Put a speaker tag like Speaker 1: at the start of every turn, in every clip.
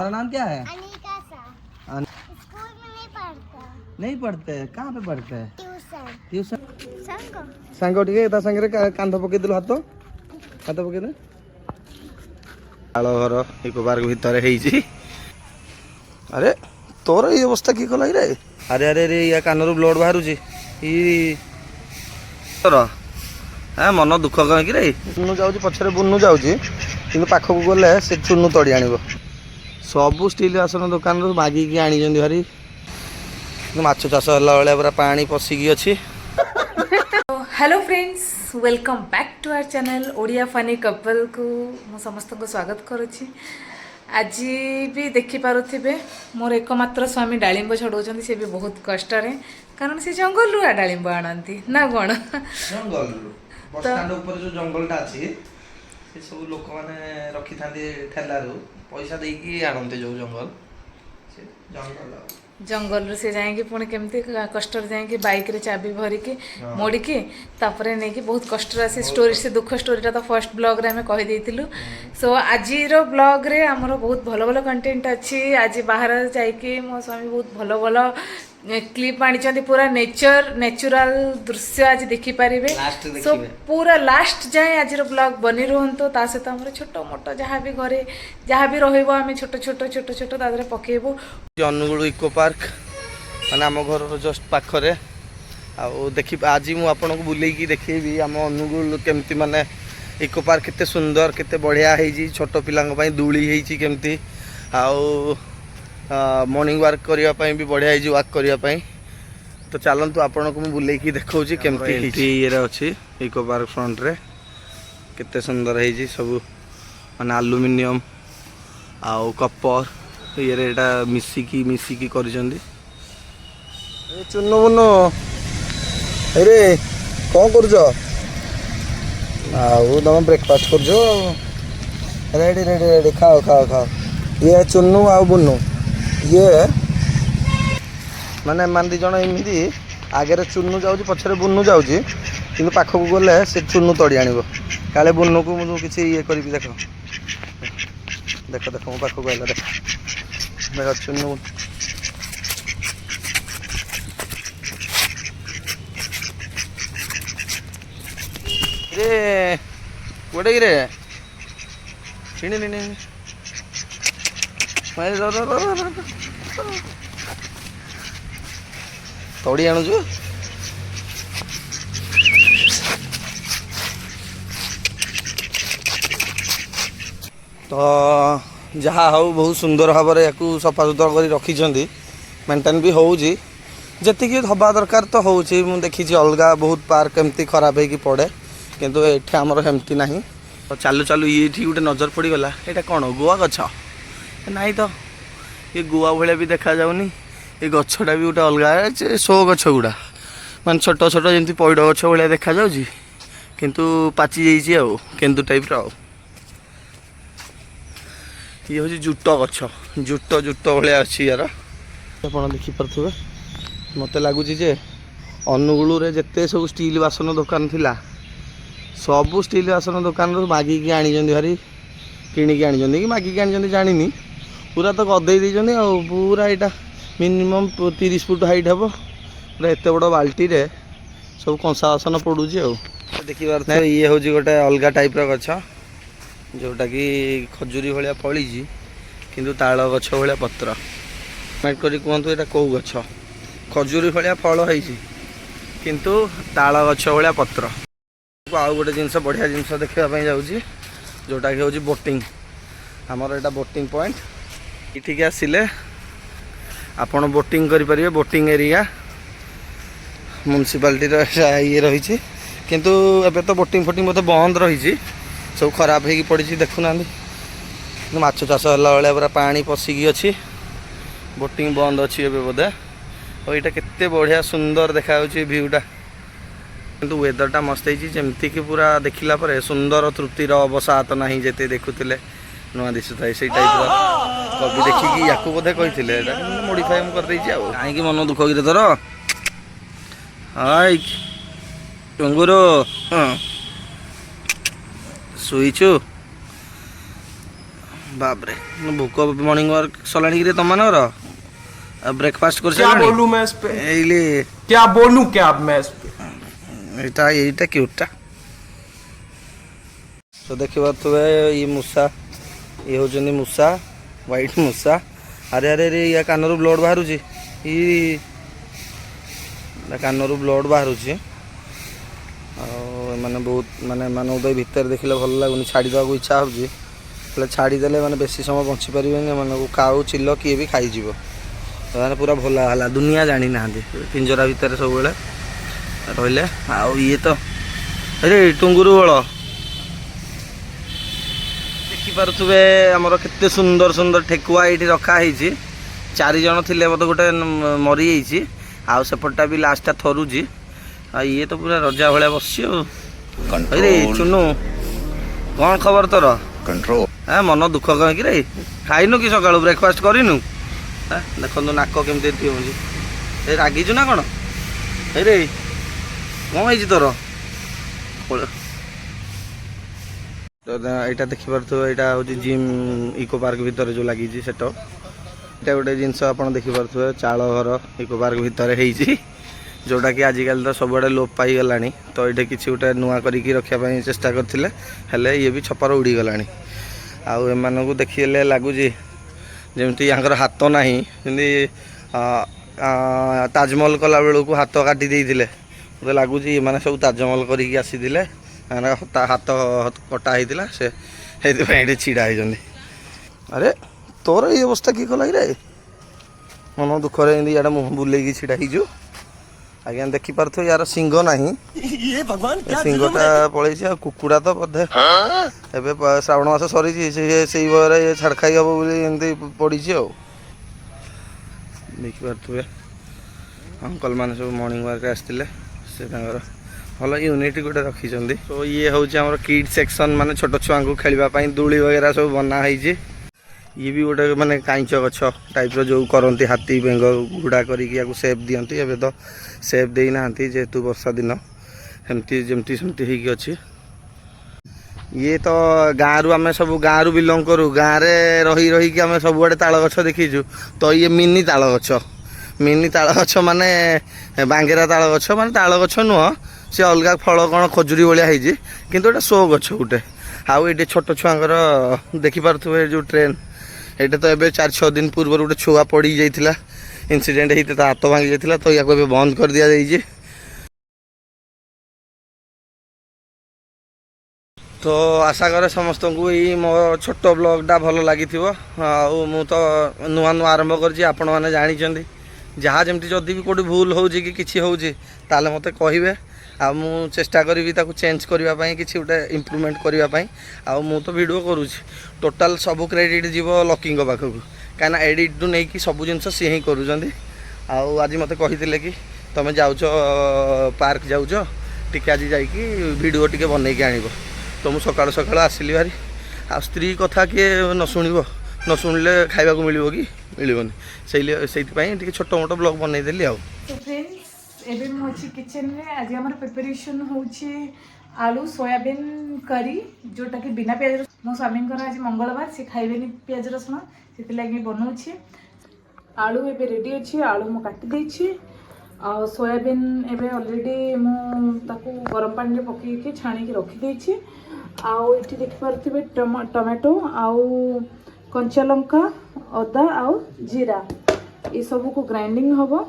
Speaker 1: तुम्हारा नाम क्या है?
Speaker 2: अनिका सा। स्कूल में नहीं पढ़ता।
Speaker 1: नहीं पढ़ते? कहाँ पे पढ़ते हैं?
Speaker 2: ट्यूशन।
Speaker 1: ट्यूशन।
Speaker 2: संग
Speaker 1: सांग टे सांगे कांध पकईदेलु हाथ हाथ पकईदे घर इको पार्क भितर अरे तोर ये अवस्था किए कल रे? अरे अरे अरे या कान ब्लड बाहर हाँ मन दुख कहीं रे बुनु जाऊँ पछरे बुनु जाऊँ कि पाखक गले से चुनु तड़ी आण सबू स्टील बासन दुकान मागिकी आनी भारी माछ चाष है पूरा पानी पशिकी अच्छी।
Speaker 3: Hello friends, welcome back to our channel Odia funny couple को मु समस्त को स्वागत करुच्ची। आज भी देखिपे मोर एकमात्र स्वामी डालिंब छड़ाऊँ सी भी बहुत कष्ट कारण से जंगल रू डालिंब आनती ना कौन
Speaker 1: जंगल बस स्टैंड ऊपर जो जंगलटा अच्छी से सब लोक मैंने रखी था ठेलारू पैसा देकी आनते जो जंगल से जंगल
Speaker 3: जंगल रू से जाएंगे पुणी केमती कष्ट जाएंगे बाइक रे चाबी भरिकी मोड़िकी तापर नहीं बहुत कष्ट आसी स्टोरी से दुख स्टोरीटा तो फर्स्ट ब्लॉग रे हमें कही देइतिलु। सो आज ब्लॉग रे हमर बहुत भलो भलो कंटेंट अच्छी। आज बाहर जाइके मो स्वामी बहुत भलो भलो क्लिप आनी पूरा नेचुरल दृश्य आज देखिपारे। सो पूरा लास्ट जाए आज ब्लॉग बनी रुहतु ता सहित आम छोट मोट जहाँ भी घरे जहाँ भी रही छोट छोट छोट छोट तादरे पकेबू।
Speaker 1: अनुगुल इको पार्क माने आम घर जस्ट पाखरे देखी आज मुझे बुलेकी देखी आम अनुगुल केमती माने इको पार्क केते सुंदर केते बढ़िया है छोट पिलांग दूली केमती मॉर्निंग वॉक करने भी बढ़िया है वॉक करने तो चलतु आपन को बुलेकी देखा केमती ये अच्छी इको पार्क फ्रंट रे केते सुंदर है सब माने आलुमिनियम आउ कपर ये मिसिकी मिसिकी कर चुनु मुनु अरे कौन कर तुम ब्रेकफास्ट कर रेडी रेडी रेडी खाओ खाओ खाओ ये चुनु आ बुनु ये माने मान दी जन एमती आगे चुनु जाऊँ पछरे बुनु जाऊँ कि पाखक गले से चुनु तड़ी आण काले बुनु को मुझे किसी ये करी देख देख देख मो पाखक आइला देख देख चुनु रे गोटे कि तड़ी आणुचु तो जहाँ हूँ बहुत सुंदर भाव में या सफा सुतरा कर रखी मेंटेन भी होजी जी हवा दरकार तो हो देखी अलग बहुत पार्क एमती खराब हो पड़े किंतु एठी आमर हेमती नहीं। तो चालू चालू ये गोटे नजर पड़गला यहाँ कौन गुआ गछ नहीं तो ये गुआ भाया भी देखा जाऊनी ये गछटा भी गोटे अलग शो गछ गुड़ा मान छोट छोट जमी पैड़ गछ भाया देखा जाऊँगी किंतु पाची जाइए केन्दु टाइप ये हूँ जुट गछ जुट जुट भाया अच्छी यार आप देखिपे मत लगुच अनुगुल जिते सब स्टील बासन दुकान थिला सबू स्टील बासन दुकान मागिकी आनी भारी किणिकी आनी कि मागिकी आनी जानी पूरा तो गदे देते पूरा यहाँ मिनिमम 30 फुट हाइट हे पूरा एत बड़ बाल्टी रे सब कंसा बासन पड़ू देखिए ये हूँ गोटे अलग टाइप गछ जोटा कि खजुरी भाया फली किंतु ताल गछ भाया पत्र मेट करी कहतु यहाँ कौ गछ खजुरी भाया फल है किंतु ताल गछ भाया पत्र आउ गोटे जिनस बढ़िया जिनस देखापी जाऊँगी जोटा कि हूँ बोटिंग आमर यहाँ बोटिंग पॉइंट इठिक आसिले आपण बोटिंग करें बोटिंग एरिया म्युनिसिपालिटी ये रही किंतु एबे तो बोटिंग फोटिंग मतलब बंद रही सब खराब हो पड़ी देखुना माछ चाष है पूरा पानी पशिकी अच्छी बोटिंग बंद अच्छी एबे बोधे और यहाँ केते बढ़िया सुंदर देखा भ्यूटा किंतु वेदरटा मस्त है कि पूरा देखला पर सुंदर तृप्तिर अवसाद ना जिते देखुले नुआ दिशु था से टाइप कवि देखिकी या बोधे कही मोडिफाई करदे कहीं मन दुख कि तोर हाय टुंगुरो शुईचु बाप रे भोक मॉर्निंग वर्क सलाणी कि तुम मनर ब्रेकफास्ट कर
Speaker 4: क्या बोलूं मैं इस पे
Speaker 1: एइले
Speaker 4: क्या बोलूं क्या अब मैं इस पे
Speaker 1: एटा एटा क्यूटटा तो देखि पाथुबे ये मूसा ये होजनी मूसा व्हाइट मूसा अरे अरे अरे या कानरू ब्लड बाहरुची ई कानरू ब्लड बाहरुची माने बहुत माने मान तो भितर देखले भल लगुनि छाड़ी देवाक इच्छा हो छाड़ीदे माने बेसी समय बंची पारे मान काऊ चिल किए भी खाईज तो पूरा भला हला दुनिया जानी ना पिंजरा भितर सब रहिले आउ ये तो अरे टुंगुरु बल देखिपे आमर केते सुंदर सुंदर ठेकुआ ये रखाही 4 जन थे मतलब गोटे मरी जाइए आउ सेपटा भी लास्टा थरुची ये तो पूरा रजा भाया बस अरे चुनु कौन खबर तोर कंट्रोल हाँ मन दुख कहीं रे खाइनु कि सका ब्रेकफास्ट करूँ देखो नाक केमती हो रागिचु ना कौन अरे कौन है तोर यहाँ देखिपे यहाँ हूँ जिम इको पार्क भितर जो लगी सेटअप यहाँ गोटे जिनस आप देखिपे चाल घर इको पार्क भितर है जोटा कि आजिकल तो सबुआड़े लोप पाईगला तो ये किसी गोटे नुआ करके रखापी चेष्टा करते हेले ये भी छपर उड़ीगला आउ एम देखिए लगुच जमी यहाँ हाथ ना जमी ताजमहल कला बेलू हाथ काटी मत लगुच ये सब ताजमहल करके आसी हाथ कटा होता से छिड़ा होती अरे तोर ये अवस्था किए कल रे मन दुखरे इे मुह बुले छिड़ा हो आज्ञा देखिपे यार सिंह ना सिंहटा पलैसी कुकुड़ा तो बोधे ए श्रावण मास सरी से भय छाड़ खाई हम बोली पड़ी देखिपे अंकल मैंने सब मॉर्निंग वर्क आसते से भल यूनिट गोटे रखी तो ये हूँ आम किड सेक्शन माने छोट छुआ को खेलवाई दूली वगैरह सब बनाई ये भी गोटे माने कांच गछ टाइप जो करती हाथी बेंग गुड़ा करके सेप दिखती एवं तो सेप दे ना जेहेतु वर्षा दिन एमती जमती सेमती अच्छी ये तो गाँव रु आम सब गाँव रु बिलंग करूँ गाँव में रही रही आम सब आड़े ताल गछ देखीचु तो ये मिनी ताल गछ माने बांगेरा ताल गछ माने ताल गछ नुह सी अलग फल कौन खजुरी भाया किंतु एटा शो गछ गोटे आउ ये छोट छुआर देखिपे जो ट्रेन ये तो ये 4-6 दिन पूर्व गोटे छुआ पड़ जाता इनसीडेंट होता हाथ भांगी जाता तो या बंद कर दि जाइए तो आशा करे समस्त को यही मो छोट ब्लॉगटा भल लगी मु तो नुआ नुआ आरंभ कर आपण मैंने जानी जहाँ जमी जदि भी कौट भूल हो कि होले मत कहे आ मु चेष्टा करी चेंज करने किसी गोटे इम्प्रूवमेंट करने आ मु तो वीडियो करुँच टोटाल सब क्रेडिट जीव लकी पाखक कहीं एडिट नहीं कि सब जिन सी ही करुँच आज मत कही कि तुम जाऊँ पार्क जाऊच टी आज जा वीडियो टी बन आण तो मुझे सकाल सकाल आसली भारी आ स्त्री कथा किए न शुणिले खाइबा मिल कि मिलनी से छोट मोट ब्लॉग बनईदेली आ
Speaker 3: एबे मु अछि किचन में आज हमर प्रिपरेशन होछि आलू सोयाबीन करी जोटा कि बिना प्याज मो स्वामी आज मंगलवार से खाइबेनी प्याज रसुण से लगी बनाऊछि आलू एबे रेडी अछि आलू मु काटी देछि आ सोयाबीन एबे ऑलरेडी मु ताकू गरम पानी रे पकई के छाणी के रखी देछि आ एठी देख परथिबे टमाटो आ कंचा लंका अदा आ जीरा ये सब को ग्राइंडिंग हबो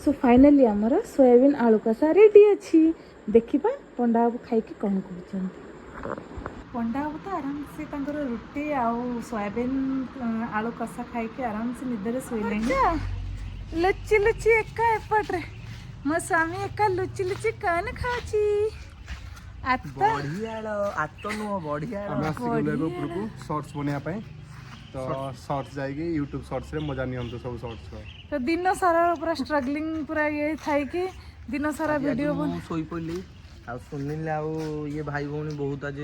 Speaker 3: सो फाइनाली आमर सोयाबीन आलू कषा रेडी अच्छी देखा पंडा बाबू खाई कौन कहते पंडा बाबू तो आराम से रुटी आउ सोयाबीन आलू कषा खाई आराम से निदरे शोले लुचि लुचि एका एपट्रे मो स्वामी एका लुचि लुचि कौन खाची
Speaker 1: बढ़िया आत नुह बढ़िया
Speaker 5: शॉर्ट्स बनिया पे तो शॉर्ट्स जाएगी यूट्यूब शॉर्ट्स रे मजा नहीं हमसे सब शॉर्ट्स रो
Speaker 3: तो दिन सारा पूरा स्ट्रगलिंग पूरा ये थाई कि दिन सारा वीडियो बन
Speaker 1: सोई पड़ली आ सुनिले आ ये भाई भौणी बहुत आज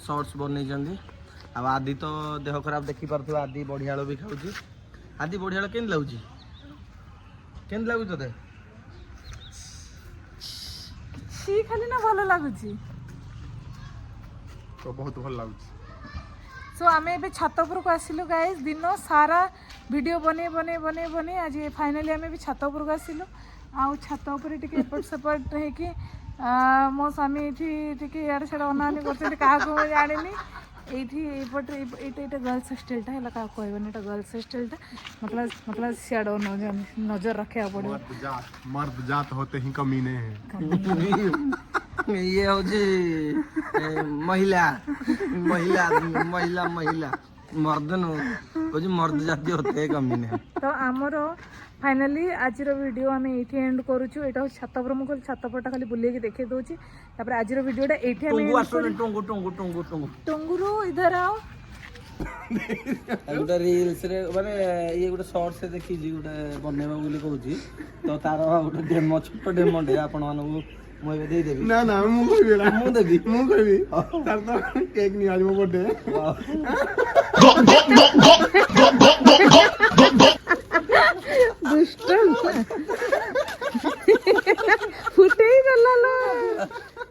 Speaker 1: शॉर्ट्स बनै जंदी आ आदि तो देह खराब देखि परथु आदि बढ़ियाळ भी खाउची आदि बढ़ियाळ केन लाउची तते
Speaker 3: सी खाली ना भलो लागुची
Speaker 5: तो बहुत भल लागुଛି
Speaker 3: सो आम ए छात उपरक आसिलु गाइस दिन सारा वीडियो बने बने बने बने आज फाइनाली आम भी छात उपरक आसिलु आउ छात उपर टिके एपट सेपट होइकी मो स्वामी ये इाड़े सियाड़े अनानी कर क्या जानी ये गर्ल्स हॉस्टेलटा है क्या कहबनी ये गर्ल्स हॉस्टेलटा मतलब सियाड़े नजर रखा पड़ो
Speaker 5: मर्द जात होते ही कमी नहीं है
Speaker 1: ये हूँ महिला महिला महिला महिला मर्द नु मर्द जाति होते कमी नहीं
Speaker 3: तो आमर फाइनाली आज वीडियो आम ये एंड करुचु यहाँ छात पर मुझे छात परटा खाली बुले देखे दूसरी आज वीडियोटा ये टंगुरु इधर आओ
Speaker 1: गोटे रील्स रे माने ये गोटे शॉर्ट से देखी जी गोटे बनेबा बोली कहूची तो तार गोटे डेमो छोट डेमो डे आपण मानू मु ए दे देबी
Speaker 5: ना ना मु कहबी ना
Speaker 1: मु देबी
Speaker 5: तार तो केक नहीं आज मो बर्थडे
Speaker 3: दुष्ट फुटे ही गला लो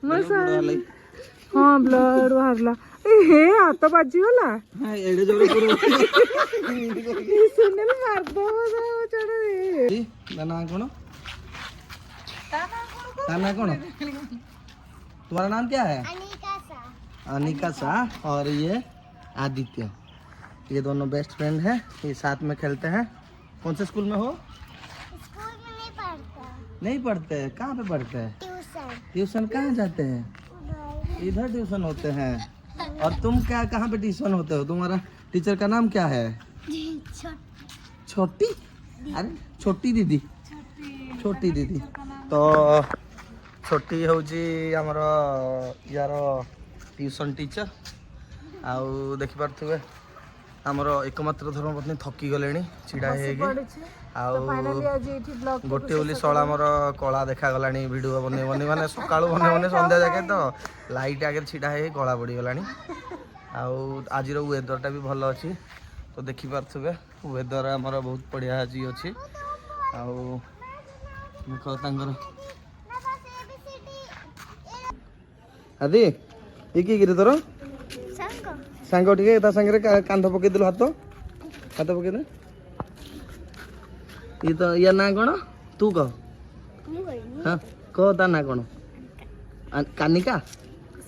Speaker 3: मसाला हाँ ब्लड बाहरला हे हाथ बाजी गला
Speaker 1: हां एडे जोरे पुरो
Speaker 3: सुनले मार दो चढ़
Speaker 1: दाना कोन दाना कोन तुम्हारा नाम क्या है
Speaker 2: अनिका सा
Speaker 1: अनिका सा और ये आदित्य ये दोनों बेस्ट फ्रेंड हैं ये साथ में खेलते हैं कौन से स्कूल में हो
Speaker 2: स्कूल में नहीं पढ़ता
Speaker 1: नहीं पढ़ते कहाँ पे पढ़ते हैं
Speaker 2: ट्यूशन
Speaker 1: ट्यूशन कहाँ जाते हैं
Speaker 2: उधर
Speaker 1: इधर ट्यूशन होते हैं और तुम क्या कहाँ पे ट्यूशन होते हो तुम्हारा टीचर का नाम क्या है छोटी अरे छोटी दीदी छोटी दीदी तो छोटी होची हमर यार ट्यूशन टीचर आउ देखि पारथुवे हमर एकमात्र धर्मपत्नी थकी गलेनी चिड़ा हेगी आउ गोटे बोली शला मोर कला देखा गलानी वीडियो बने बने माने सकाळु बने बने संध्या जाके तो लाइट आगे छिड़ा हे कला पड़ी गलानी आउ आज वेदरटा भी भल अच्छी तो देखि पारथुवे वेदर हमर बहुत बढ़िया आज अच्छी आउ देख तांगर आदि ये की गिरे तोर
Speaker 2: संग
Speaker 1: सांग टिके ता संगे कांध पके दिल हाथ पके दे ये तो या ना कोन तू कह हां कह ता ना कोन कानिका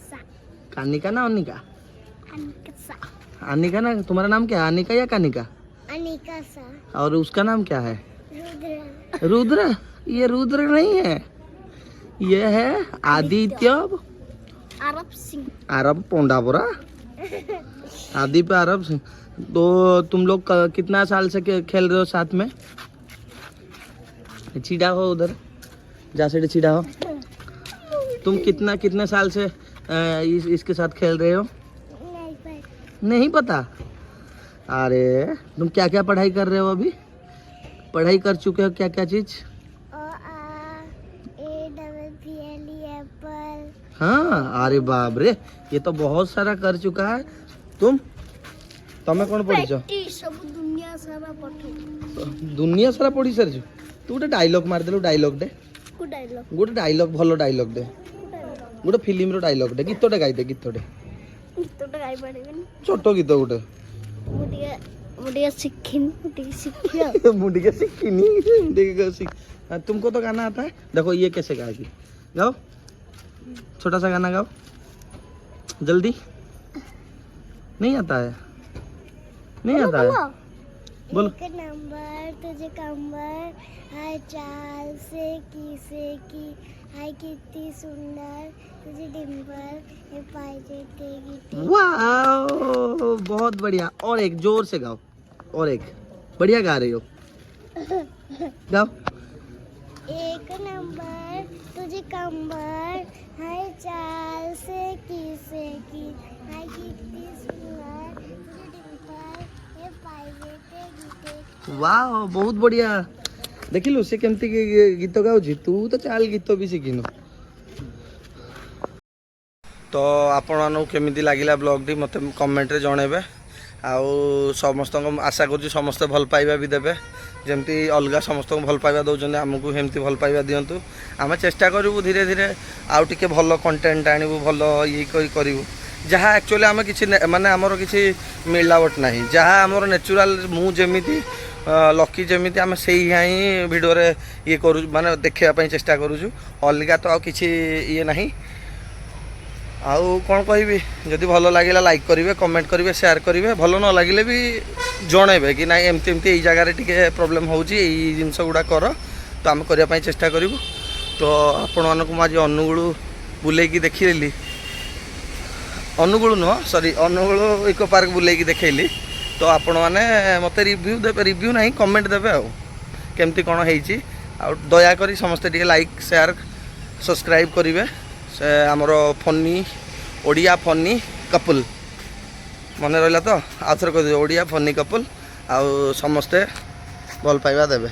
Speaker 2: सा
Speaker 1: कानिका ना अनिका
Speaker 2: अनिका सा
Speaker 1: अनिका ना तुम्हारा नाम क्या है अनिका या कानिका
Speaker 2: अनिका सा
Speaker 1: और उसका नाम क्या है
Speaker 2: रुद्र
Speaker 1: रुद्र ये रुद्र नहीं है ये है आदित्य
Speaker 2: अरब सिंह
Speaker 1: अरब पोंडापुरा आदि पे अरब सिंह तो तुम लोग कितना साल से खेल रहे हो साथ में छिड़ा हो उधर जा से छिड़ा हो तुम कितने साल से इसके साथ खेल रहे हो
Speaker 2: नहीं पर
Speaker 1: नहीं पता अरे तुम क्या क्या पढ़ाई कर रहे हो अभी पढ़ाई कर चुके हो क्या क्या चीज
Speaker 2: एप्पल
Speaker 1: हाँ अरे बाप रे ये तो बहुत सारा कर चुका है तुम्हें कौन पढ़ी
Speaker 2: सब दुनिया सारा पढ़ो
Speaker 1: दुनिया सारा पढ़ी सारी तू गोटे डायलॉग मारदेलु डायलॉग दे
Speaker 2: को डायलॉग
Speaker 1: गोटे डायलॉग भलो डायलॉग दे गोटे फिल्म रो डायलॉग दे गीतटे गाइदे गीतटे
Speaker 2: तो गाई पड़ेबनी
Speaker 1: छोट गीत गोटे
Speaker 2: मुटिया शिखिया
Speaker 1: मुझे सीखनी तुमको तो गाना आता है देखो ये कैसे गाएगी गाओ छोटा सा गाना गाओ जल्दी नहीं आता है नहीं आता है बोलो।
Speaker 2: एक नंबर तुझे कंबर, हाय चाल से की, हाय कितनी सुंदर तुझे डिंपल, ये पायजे तेगी।
Speaker 1: वाह, बहुत बढ़िया। और एक जोर से गाओ, और एक बढ़िया गा रही हो, गाओ।
Speaker 2: एक नंबर तुझे कंबर, हाय चाल से की, हाय कितनी सुंदर तुझे डिंपल, ये पायजे तेगी।
Speaker 1: वाह, बहुत बढ़िया। देखिलु से केमती गीत गाउची, तू तो चाल गीत भी शिखिनु। तो आपण केमिति लागिला ब्लॉगटी मते कमेंट रे जणेबे। आउ समस्त आशा करूँ समस्ते भल पाइबा भी देवे, जमती अलग समस्त भल पाइबा दौरान आमको हेमती भल पाइबा दिंतु। आम चेष्टा करूँ धीरे धीरे आउ टिके भल कंटेंट आणबू, भल ये करूँ जहाँ एक्चुअली आम कि माने आमर किसी मिलावट ना, जहाँ आमर नेचुरल मु जमीती लकी जमीती आम से ही भिडियो ये करूँ माने देखापी चेष्टा करूँ। अलग तो आ कि ये ना। आउ कौन कहबी, जदि भल लगे लाइक करेंगे, कमेंट करेंगे, शेयर करेंगे, भल न लगे भी जनइबे कि ना एमती एमती यही जगार टे प्रोब्लेम होची, यही जिनस गुड़ा कर, तो आम करने चेष्टा करूँ। तो आपण मानक आज अनुगुल बुलेकी देखिली, अनुगुल नुह सॉरी अनुगुल इको पार्क बुलेकी देखली। तो आपण मैंने मत रिव्यू देवे, रिव्यू ना कमेंट देवे आउ केमती कौन होती। दयाकोरी समस्ते टे लाइक शेयर सब्सक्राइब करेंगे। से आमर फनी ओडिया फनी कपल मन रहा तो आउ थे कह ओडिया फनी कपल, आउ समस्ते भल पाइबा देवे।